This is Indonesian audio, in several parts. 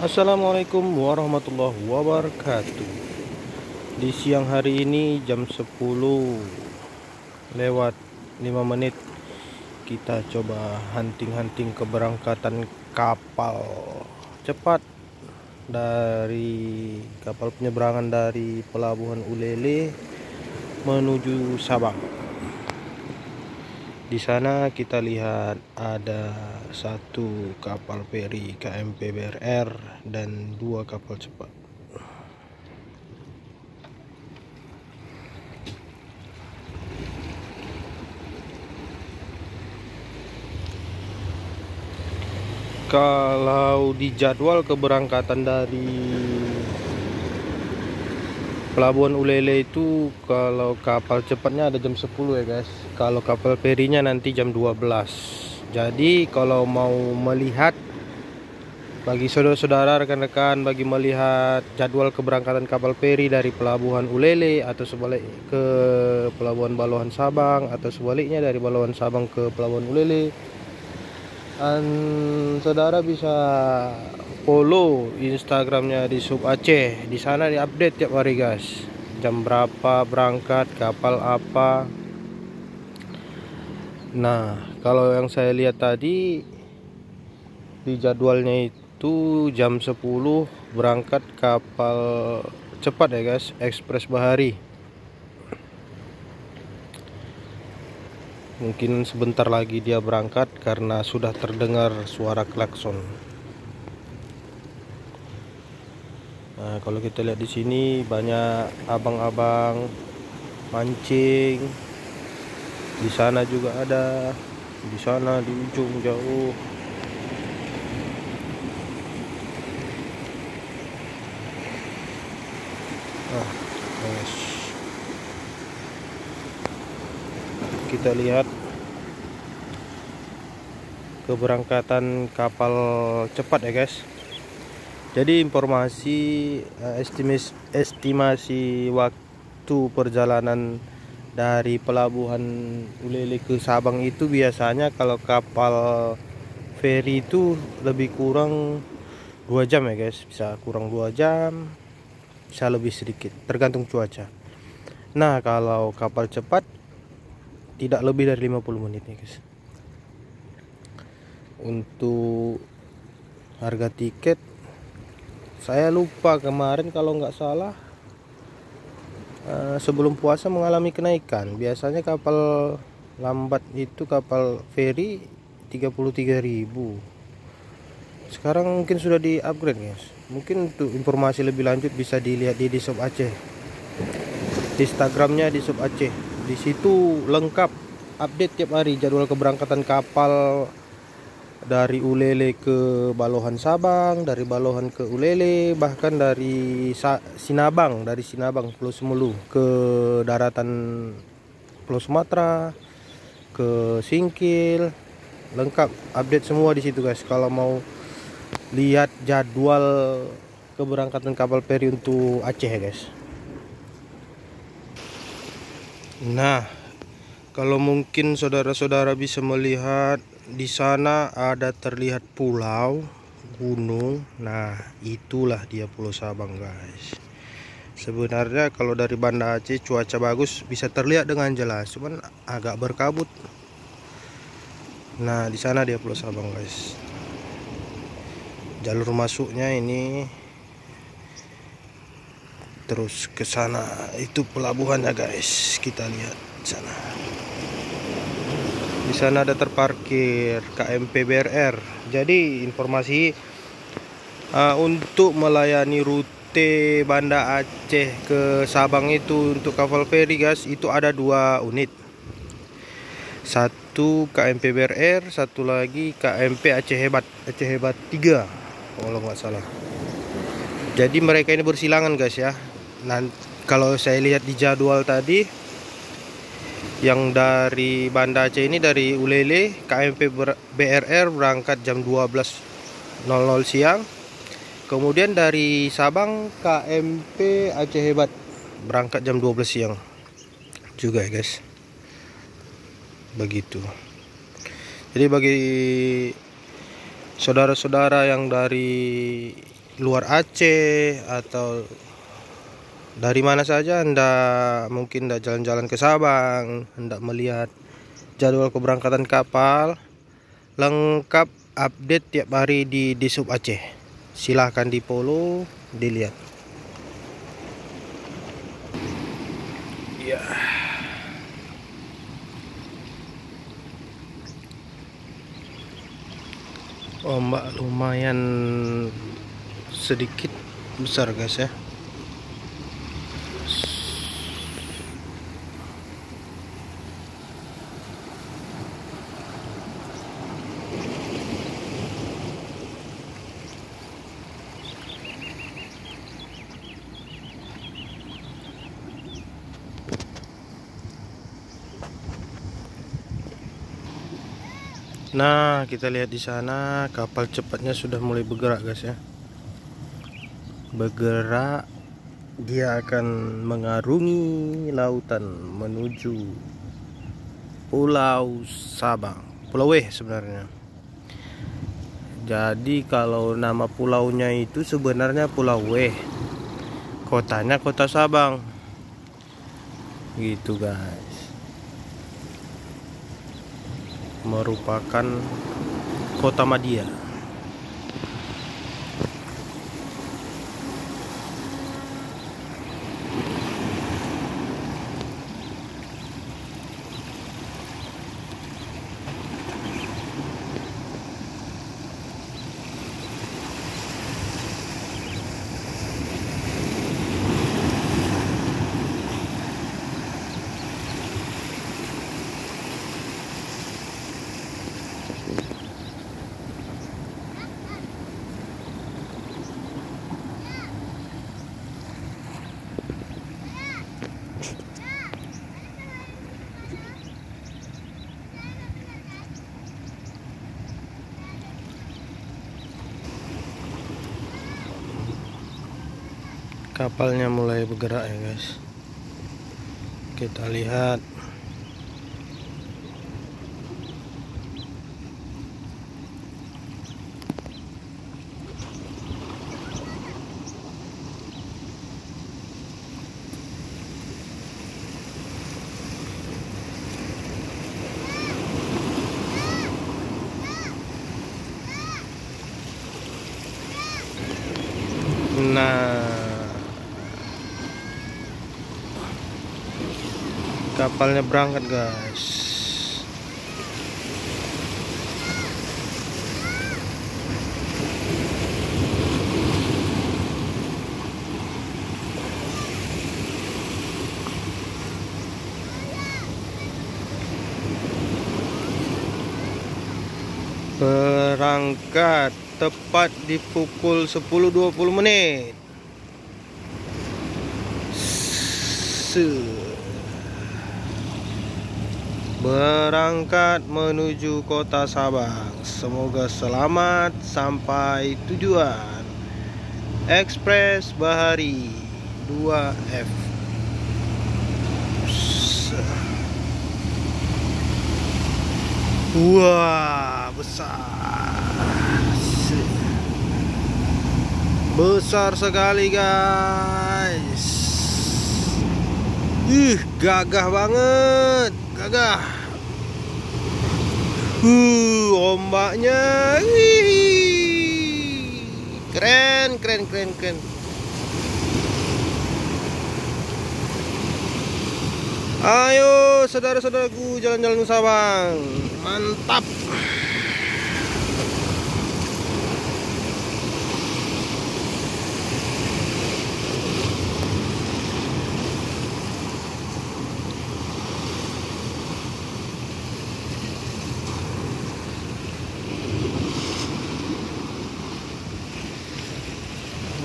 Assalamualaikum warahmatullahi wabarakatuh. Di siang hari ini jam 10 lewat 5 menit kita coba hunting-hunting keberangkatan kapal cepat dari kapal penyeberangan dari Pelabuhan Ulele menuju Sabang. Di sana kita lihat ada satu kapal feri KMP BRR dan dua kapal cepat. Kalau di jadwal keberangkatan dari Pelabuhan Ulele itu, kalau kapal cepatnya ada jam 10 ya guys. Kalau kapal ferinya nanti jam 12. Jadi kalau mau melihat, bagi saudara-saudara, rekan-rekan, bagi melihat jadwal keberangkatan kapal feri dari Pelabuhan Ulele atau sebalik ke Pelabuhan Balohan Sabang, atau sebaliknya dari Balohan Sabang ke Pelabuhan Ulele, saudara bisa follow Instagramnya di Sub Aceh. Di sana diupdate tiap hari guys. Jam berapa berangkat, kapal apa. Nah, kalau yang saya lihat tadi di jadwalnya itu jam 10 berangkat kapal cepat ya guys, Ekspres Bahari. Mungkin sebentar lagi dia berangkat karena sudah terdengar suara klakson. Nah, kalau kita lihat di sini banyak abang-abang mancing. Di sana juga ada, di sana di ujung jauh. Guys, kita lihat keberangkatan kapal cepat ya guys. Jadi informasi estimasi waktu perjalanan dari Pelabuhan Ulele ke Sabang itu biasanya kalau kapal feri itu lebih kurang 2 jam ya guys. Bisa kurang 2 jam, bisa lebih sedikit, tergantung cuaca. Nah, kalau kapal cepat tidak lebih dari 50 menit ya guys. Untuk harga tiket saya lupa kemarin, kalau nggak salah sebelum puasa mengalami kenaikan. Biasanya kapal lambat itu, kapal feri 33.000. Sekarang mungkin sudah di upgrade guys. Mungkin untuk informasi lebih lanjut bisa dilihat di Sub Aceh. Di Instagramnya di Sub Aceh. Di situ lengkap update tiap hari jadwal keberangkatan kapal dari Ulele ke Balohan Sabang, dari Balohan ke Ulele, bahkan dari Sinabang, Pulau Semulu ke daratan Pulau Sumatera, ke Singkil. Lengkap update semua di situ guys. Kalau mau lihat jadwal keberangkatan kapal feri untuk Aceh ya guys. Nah, kalau mungkin saudara-saudara bisa melihat di sana ada terlihat pulau, gunung. Nah, itulah dia Pulau Sabang guys. Sebenarnya kalau dari Banda Aceh cuaca bagus bisa terlihat dengan jelas, cuman agak berkabut. Nah, di sana dia Pulau Sabang guys. Jalur masuknya ini terus ke sana, itu pelabuhannya guys. Kita lihat di sana. Di sana ada terparkir KMP BRR. Jadi informasi untuk melayani rute Banda Aceh ke Sabang itu untuk kapal feri guys, itu ada 2 unit. Satu KMP BRR, satu lagi KMP Aceh Hebat 3 kalau nggak salah. Jadi mereka ini bersilangan guys ya. Nanti kalau saya lihat di jadwal tadi, yang dari Banda Aceh ini, dari Ulele, KMP BRR berangkat jam 12.00 siang. Kemudian dari Sabang KMP Aceh Hebat berangkat jam 12 siang juga ya guys. Begitu. Jadi bagi saudara-saudara yang dari luar Aceh atau dari mana saja Anda mungkin Anda jalan-jalan ke Sabang, Anda melihat jadwal keberangkatan kapal lengkap update tiap hari di Sub Aceh. Silahkan di follow, dilihat. Ya. Ombak lumayan sedikit besar guys ya. Nah, kita lihat di sana kapal cepatnya sudah mulai bergerak guys ya. Bergerak, dia akan mengarungi lautan menuju Pulau Sabang, Pulau W sebenarnya. Jadi kalau nama pulaunya itu sebenarnya Pulau W, kotanya Kota Sabang, gitu guys. Merupakan kota Madia. Kapalnya mulai bergerak ya guys. Kita lihat. Nah, kapalnya berangkat guys. Berangkat tepat di pukul 10.20 menit. Berangkat menuju Kota Sabang. Semoga selamat sampai tujuan. Ekspres Bahari 2F. Wah, besar sekali guys. Gagah banget, gagah. Ombaknya, keren. Ayo saudara-saudaraku, jalan-jalan ke Sabang, mantap.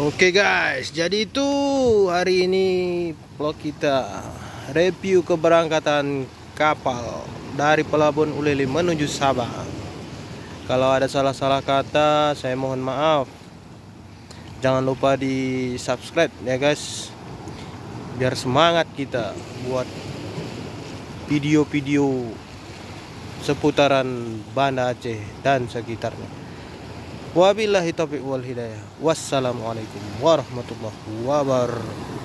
Oke guys, jadi itu hari ini vlog kita review keberangkatan kapal dari Pelabuhan Ulele menuju Sabang. Kalau ada salah-salah kata, saya mohon maaf. Jangan lupa di subscribe ya guys, biar semangat kita buat video-video seputaran Banda Aceh dan sekitarnya. Wabillahi taufiq wal hidayah. Wassalamualaikum warahmatullahi wabarakatuh.